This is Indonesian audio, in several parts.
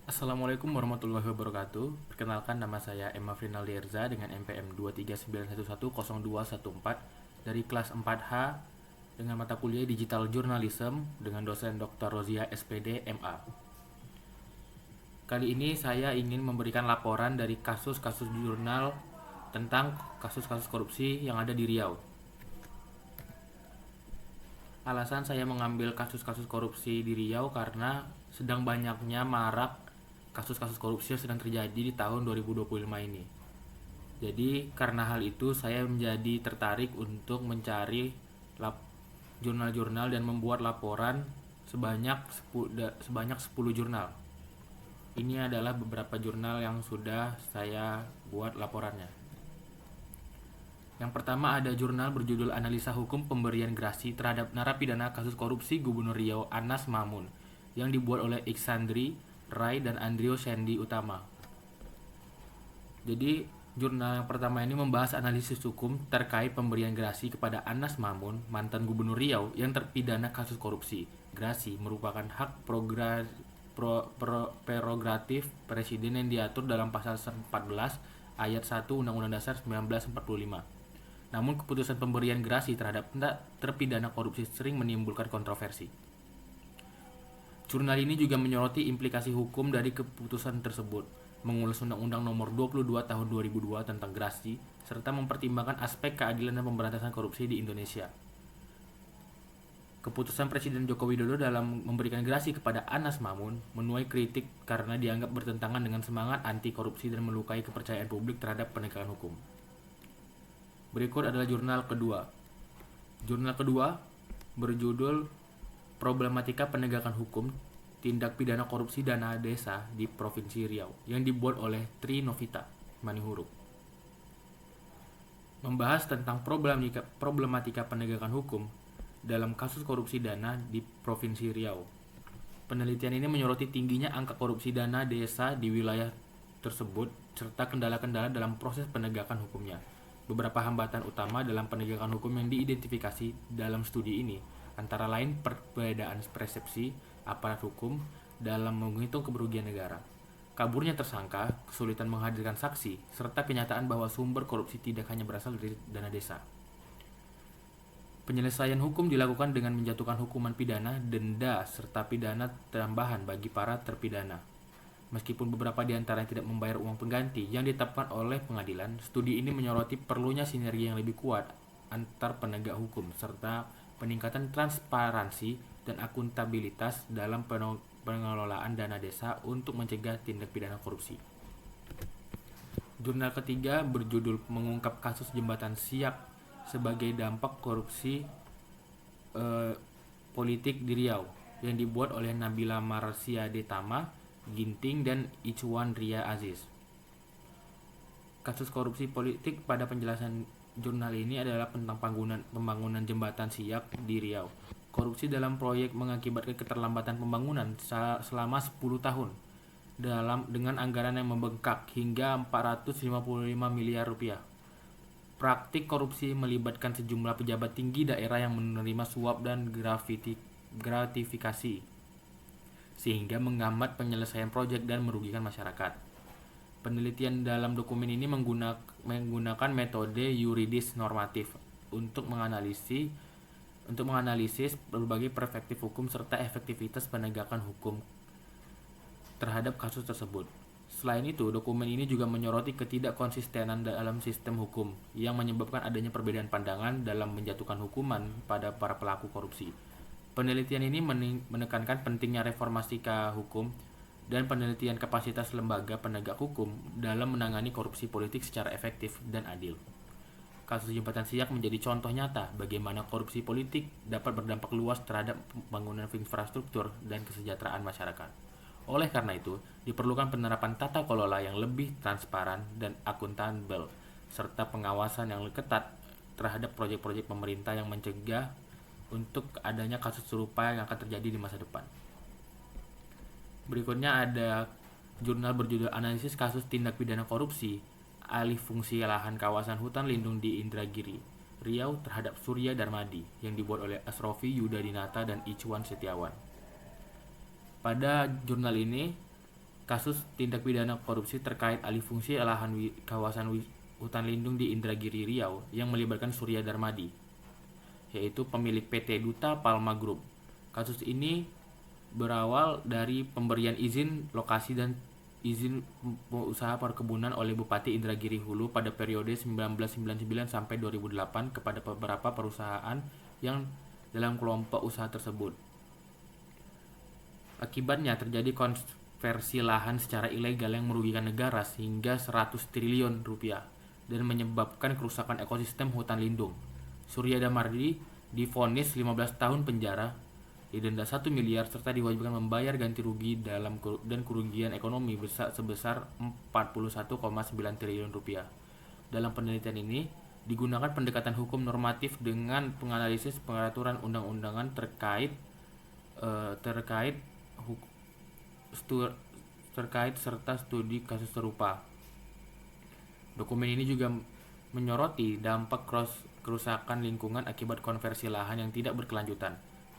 Assalamualaikum warahmatullahi wabarakatuh. Perkenalkan, nama saya Emma Frinaldierza dengan NPM 239110214 dari kelas 4H dengan mata kuliah Digital Journalism dengan dosen Dr. Rozia SPD MA. Kali ini saya ingin memberikan laporan dari kasus-kasus jurnal tentang kasus-kasus korupsi yang ada di Riau. Alasan saya mengambil kasus-kasus korupsi di Riau karena sedang banyaknya marak kasus-kasus korupsi yang sedang terjadi di tahun 2025 ini. Jadi karena hal itu saya menjadi tertarik untuk mencari jurnal-jurnal dan membuat laporan sebanyak 10 jurnal. Ini adalah beberapa jurnal yang sudah saya buat laporannya. Yang pertama ada jurnal berjudul Analisa Hukum Pemberian Grasi terhadap Narapidana Kasus Korupsi Gubernur Riau Anas Mamun yang dibuat oleh Iksandri Rai dan Andrio Shendi Utama. Jadi jurnal yang pertama ini membahas analisis hukum terkait pemberian grasi kepada Anas Mamun, mantan Gubernur Riau yang terpidana kasus korupsi. Grasi merupakan hak prerogatif Presiden yang diatur dalam pasal 14 ayat 1 Undang-Undang Dasar 1945. Namun keputusan pemberian grasi terhadap terpidana korupsi sering menimbulkan kontroversi. Jurnal ini juga menyoroti implikasi hukum dari keputusan tersebut, mengulas Undang-Undang Nomor 22 Tahun 2002 tentang grasi, serta mempertimbangkan aspek keadilan dan pemberantasan korupsi di Indonesia. Keputusan Presiden Joko Widodo dalam memberikan grasi kepada Anas Mamun menuai kritik karena dianggap bertentangan dengan semangat anti korupsi dan melukai kepercayaan publik terhadap penegakan hukum. Berikut adalah jurnal kedua. Jurnal kedua berjudul Problematika Penegakan Hukum Tindak Pidana Korupsi Dana Desa di Provinsi Riau yang dibuat oleh Tri Novita Manihuruk. Membahas tentang problematika penegakan hukum dalam kasus korupsi dana di Provinsi Riau. Penelitian ini menyoroti tingginya angka korupsi dana desa di wilayah tersebut serta kendala-kendala dalam proses penegakan hukumnya. Beberapa hambatan utama dalam penegakan hukum yang diidentifikasi dalam studi ini antara lain perbedaan persepsi aparat hukum dalam menghitung kerugian negara, kaburnya tersangka, kesulitan menghadirkan saksi, serta kenyataan bahwa sumber korupsi tidak hanya berasal dari dana desa. Penyelesaian hukum dilakukan dengan menjatuhkan hukuman pidana, denda, serta pidana tambahan bagi para terpidana. Meskipun beberapa di antaranya tidak membayar uang pengganti yang ditetapkan oleh pengadilan, studi ini menyoroti perlunya sinergi yang lebih kuat antar penegak hukum serta peningkatan transparansi dan akuntabilitas dalam pengelolaan dana desa untuk mencegah tindak pidana korupsi. Jurnal ketiga berjudul Mengungkap Kasus Jembatan Siak sebagai Dampak Korupsi Politik di Riau yang dibuat oleh Nabila Marsiade Tama Ginting dan Ichwan Ria Aziz. Kasus korupsi politik pada penjelasan jurnal ini adalah tentang pembangunan jembatan Siak di Riau. Korupsi dalam proyek mengakibatkan keterlambatan pembangunan selama 10 tahun dengan anggaran yang membengkak hingga 455 miliar rupiah. Praktik korupsi melibatkan sejumlah pejabat tinggi daerah yang menerima suap dan gratifikasi, sehingga menghambat penyelesaian proyek dan merugikan masyarakat. Penelitian dalam dokumen ini menggunakan metode yuridis normatif untuk menganalisis berbagai perspektif hukum serta efektivitas penegakan hukum terhadap kasus tersebut. Selain itu, dokumen ini juga menyoroti ketidakkonsistenan dalam sistem hukum yang menyebabkan adanya perbedaan pandangan dalam menjatuhkan hukuman pada para pelaku korupsi. Penelitian ini menekankan pentingnya reformasi hukum dan penelitian kapasitas lembaga penegak hukum dalam menangani korupsi politik secara efektif dan adil. Kasus Jembatan Siak menjadi contoh nyata bagaimana korupsi politik dapat berdampak luas terhadap pembangunan infrastruktur dan kesejahteraan masyarakat. Oleh karena itu, diperlukan penerapan tata kelola yang lebih transparan dan akuntabel, serta pengawasan yang ketat terhadap proyek-proyek pemerintah yang mencegah untuk adanya kasus serupa yang akan terjadi di masa depan. Berikutnya ada jurnal berjudul Analisis Kasus Tindak Pidana Korupsi Alih Fungsi Lahan Kawasan Hutan Lindung di Indragiri, Riau terhadap Surya Darmadi yang dibuat oleh Asrofi Yudha Dinata dan Ichwan Setiawan. Pada jurnal ini kasus tindak pidana korupsi terkait alih fungsi lahan kawasan hutan lindung di Indragiri Riau yang melibatkan Surya Darmadi, yaitu pemilik PT Duta Palma Group. Kasus ini berawal dari pemberian izin lokasi dan izin usaha perkebunan oleh Bupati Indragiri Hulu pada periode 1999 sampai 2008 kepada beberapa perusahaan yang dalam kelompok usaha tersebut. Akibatnya terjadi konversi lahan secara ilegal yang merugikan negara hingga 100 triliun rupiah dan menyebabkan kerusakan ekosistem hutan lindung. Surya Darmadi divonis 15 tahun penjara, didenda 1 miliar serta diwajibkan membayar ganti rugi dan kerugian ekonomi sebesar 41,9 triliun rupiah. Dalam penelitian ini digunakan pendekatan hukum normatif dengan penganalisis peraturan undang-undangan terkait serta studi kasus serupa. Dokumen ini juga menyoroti dampak kerusakan lingkungan akibat konversi lahan yang tidak berkelanjutan,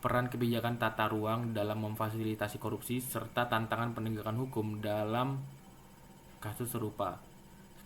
peran kebijakan tata ruang dalam memfasilitasi korupsi, serta tantangan penegakan hukum dalam kasus serupa.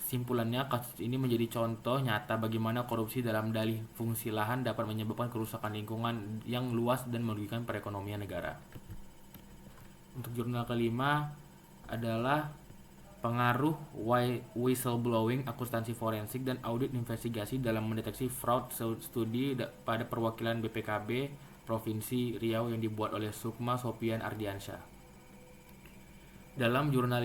Kesimpulannya, kasus ini menjadi contoh nyata bagaimana korupsi dalam dalih fungsi lahan dapat menyebabkan kerusakan lingkungan yang luas dan merugikan perekonomian negara. Untuk jurnal kelima adalah pengaruh whistleblowing, akuntansi forensik, dan audit investigasi dalam mendeteksi fraud studi pada perwakilan BPKB Provinsi Riau yang dibuat oleh Sukma Sopian Ardiansyah. Dalam jurnal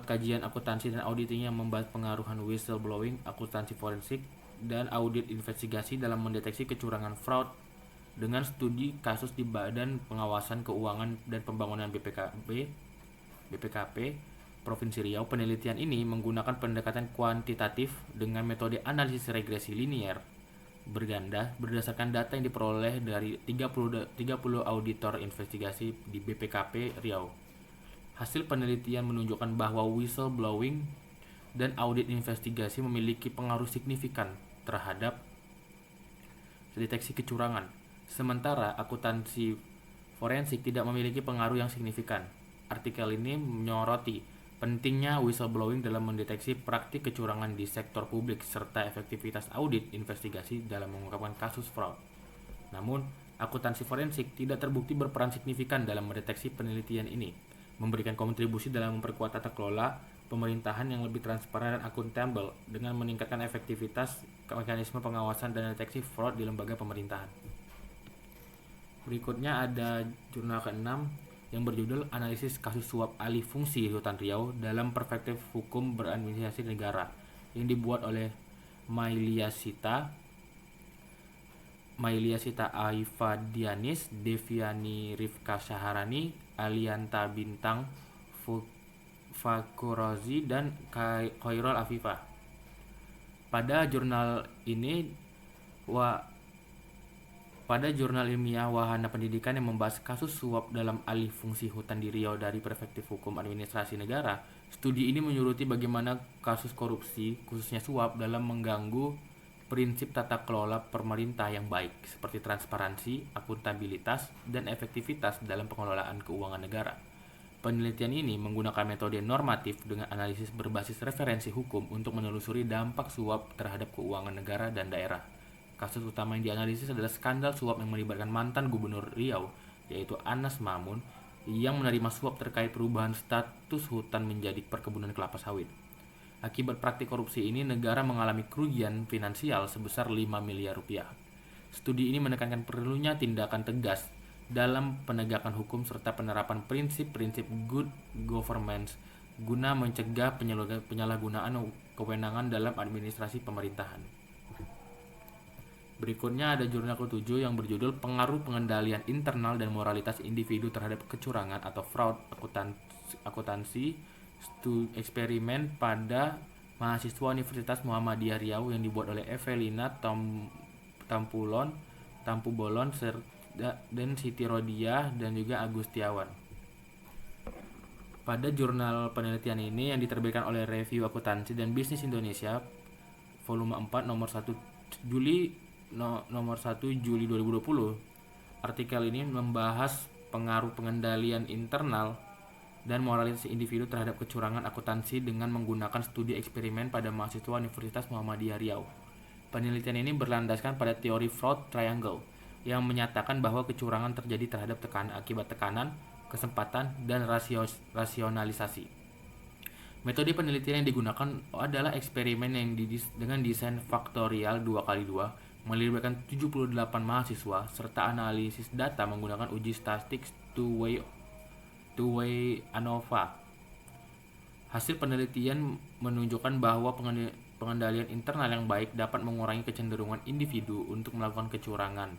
kajian akuntansi dan auditing yang membahas pengaruhan whistleblowing, akuntansi forensik, dan audit investigasi dalam mendeteksi kecurangan fraud dengan studi kasus di Badan Pengawasan Keuangan dan Pembangunan BPKP Provinsi Riau. Penelitian ini menggunakan pendekatan kuantitatif dengan metode analisis regresi linier berganda berdasarkan data yang diperoleh dari 30 auditor investigasi di BPKP Riau. Hasil penelitian menunjukkan bahwa whistleblowing dan audit investigasi memiliki pengaruh signifikan terhadap deteksi kecurangan. Sementara akuntansi forensik tidak memiliki pengaruh yang signifikan. Artikel ini menyoroti pentingnya whistleblowing dalam mendeteksi praktik kecurangan di sektor publik serta efektivitas audit investigasi dalam mengungkapkan kasus fraud. Namun, akuntansi forensik tidak terbukti berperan signifikan dalam mendeteksi penelitian ini, memberikan kontribusi dalam memperkuat tata kelola pemerintahan yang lebih transparan dan akuntabel dengan meningkatkan efektivitas mekanisme pengawasan dan deteksi fraud di lembaga pemerintahan. Berikutnya ada jurnal ke-6 yang berjudul Analisis Kasus Suap Alih Fungsi Hutan Riau dalam Perspektif Hukum Beradministrasi Negara yang dibuat oleh Mailia Sita Aifadianis, Deviani Rifka Syaharani, Alianta Bintang Fakurozi, dan Khairul Afifah. Pada jurnal ilmiah Wahana Pendidikan yang membahas kasus suap dalam alih fungsi hutan di Riau dari perspektif hukum administrasi negara, studi ini menyoroti bagaimana kasus korupsi, khususnya suap, dalam mengganggu prinsip tata kelola pemerintah yang baik, seperti transparansi, akuntabilitas, dan efektivitas dalam pengelolaan keuangan negara. Penelitian ini menggunakan metode normatif dengan analisis berbasis referensi hukum untuk menelusuri dampak suap terhadap keuangan negara dan daerah. Kasus utama yang dianalisis adalah skandal suap yang melibatkan mantan gubernur Riau, yaitu Anas Mamun, yang menerima suap terkait perubahan status hutan menjadi perkebunan kelapa sawit. Akibat praktik korupsi ini, negara mengalami kerugian finansial sebesar 5 miliar rupiah. Studi ini menekankan perlunya tindakan tegas dalam penegakan hukum serta penerapan prinsip-prinsip good governance guna mencegah penyalahgunaan kewenangan dalam administrasi pemerintahan. Berikutnya ada jurnal ke-7 yang berjudul Pengaruh Pengendalian Internal dan Moralitas Individu Terhadap Kecurangan atau Fraud Akuntansi Eksperimen pada mahasiswa Universitas Muhammadiyah Riau yang dibuat oleh Evelina Tampubolon dan Siti Rodiah dan juga Agustiawan. Pada jurnal penelitian ini yang diterbitkan oleh Review Akuntansi dan Bisnis Indonesia volume 4 nomor 1 Juli 2020, artikel ini membahas pengaruh pengendalian internal dan moralitas individu terhadap kecurangan akuntansi dengan menggunakan studi eksperimen pada mahasiswa Universitas Muhammadiyah Riau. Penelitian ini berlandaskan pada teori fraud triangle yang menyatakan bahwa kecurangan terjadi terhadap akibat tekanan, kesempatan, dan rasionalisasi. Metode penelitian yang digunakan adalah eksperimen yang dengan desain faktorial 2x2 melibatkan 78 mahasiswa serta analisis data menggunakan uji statistik two-way ANOVA. Hasil penelitian menunjukkan bahwa pengendalian internal yang baik dapat mengurangi kecenderungan individu untuk melakukan kecurangan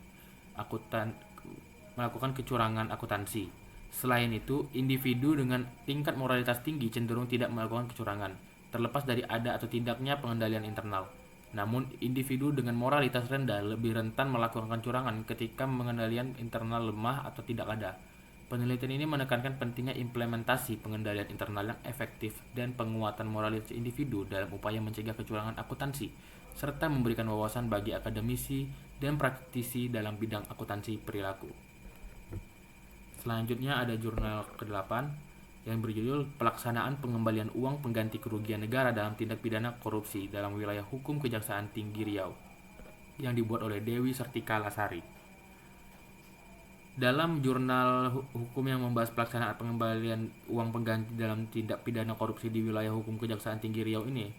akuntansi. Selain itu, individu dengan tingkat moralitas tinggi cenderung tidak melakukan kecurangan, terlepas dari ada atau tidaknya pengendalian internal. Namun, individu dengan moralitas rendah lebih rentan melakukan kecurangan ketika pengendalian internal lemah atau tidak ada. Penelitian ini menekankan pentingnya implementasi pengendalian internal yang efektif dan penguatan moralitas individu dalam upaya mencegah kecurangan akuntansi, serta memberikan wawasan bagi akademisi dan praktisi dalam bidang akuntansi perilaku. Selanjutnya ada jurnal ke-8 yang berjudul Pelaksanaan Pengembalian Uang Pengganti Kerugian Negara dalam Tindak Pidana Korupsi dalam Wilayah Hukum Kejaksaan Tinggi Riau yang dibuat oleh Dewi Sertika Lasari. Dalam jurnal hukum yang membahas pelaksanaan pengembalian uang pengganti dalam tindak pidana korupsi di wilayah hukum Kejaksaan Tinggi Riau ini,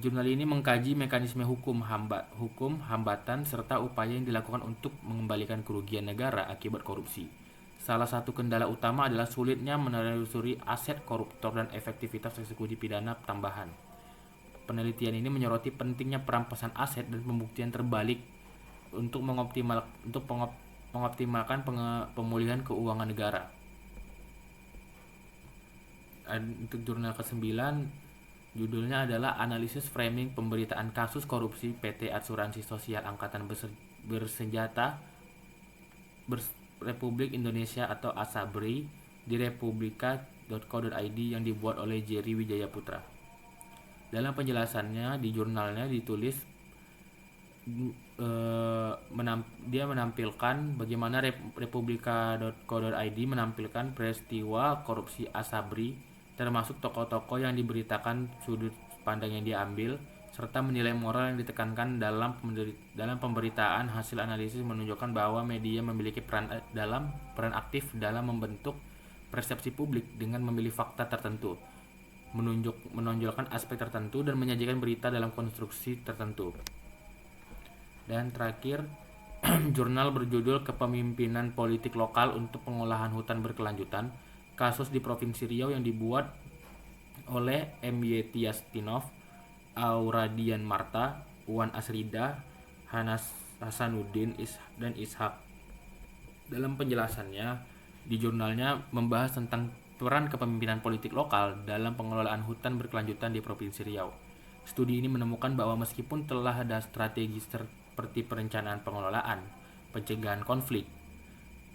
jurnal ini mengkaji mekanisme hukum hambatan serta upaya yang dilakukan untuk mengembalikan kerugian negara akibat korupsi. Salah satu kendala utama adalah sulitnya menelusuri aset koruptor dan efektivitas eksekusi pidana tambahan. Penelitian ini menyoroti pentingnya perampasan aset dan pembuktian terbalik untuk mengoptimalkan pemulihan keuangan negara. Untuk jurnal ke-9, judulnya adalah Analisis Framing Pemberitaan Kasus Korupsi PT Asuransi Sosial Angkatan Bersenjata Republik Indonesia atau ASABRI di republika.co.id yang dibuat oleh Jerry Wijaya Putra. Dalam penjelasannya di jurnalnya ditulis dia menampilkan bagaimana republika.co.id menampilkan peristiwa korupsi ASABRI, termasuk tokoh-tokoh yang diberitakan sudut pandang yang diambil, serta menilai moral yang ditekankan dalam pemberitaan. Hasil analisis menunjukkan bahwa media memiliki peran aktif dalam membentuk persepsi publik dengan memilih fakta tertentu, menonjolkan aspek tertentu, dan menyajikan berita dalam konstruksi tertentu. Dan terakhir, jurnal berjudul Kepemimpinan Politik Lokal untuk Pengolahan Hutan Berkelanjutan, kasus di Provinsi Riau yang dibuat oleh M.Y. Tiastinov, Auradian Marta, Wan Asrida, Hanas Hasanuddin dan Ishak. Dalam penjelasannya, di jurnalnya membahas tentang peran kepemimpinan politik lokal dalam pengelolaan hutan berkelanjutan di Provinsi Riau. Studi ini menemukan bahwa meskipun telah ada strategi seperti perencanaan pengelolaan, pencegahan konflik,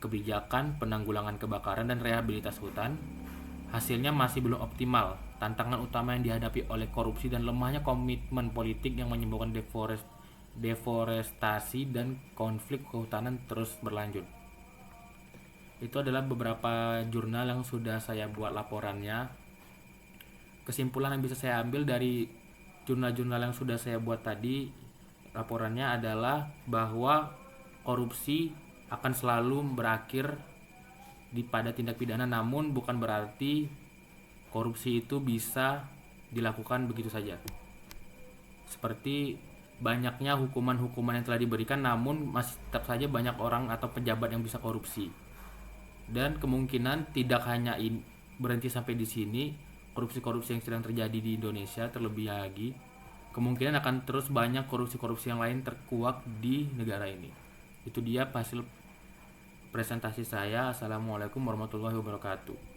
kebijakan penanggulangan kebakaran dan rehabilitas hutan, hasilnya masih belum optimal. Tantangan utama yang dihadapi oleh korupsi dan lemahnya komitmen politik yang menyebabkan deforestasi dan konflik kehutanan terus berlanjut. Itu adalah beberapa jurnal yang sudah saya buat laporannya. Kesimpulan yang bisa saya ambil dari jurnal-jurnal yang sudah saya buat tadi, laporannya adalah bahwa korupsi akan selalu berakhir pada tindak pidana, namun bukan berarti korupsi itu bisa dilakukan begitu saja. Seperti banyaknya hukuman-hukuman yang telah diberikan, namun masih tetap saja banyak orang atau pejabat yang bisa korupsi. Dan kemungkinan tidak hanya berhenti sampai di sini, korupsi-korupsi yang sedang terjadi di Indonesia terlebih lagi, kemungkinan akan terus banyak korupsi-korupsi yang lain terkuak di negara ini. Itu dia hasil presentasi saya. Assalamualaikum warahmatullahi wabarakatuh.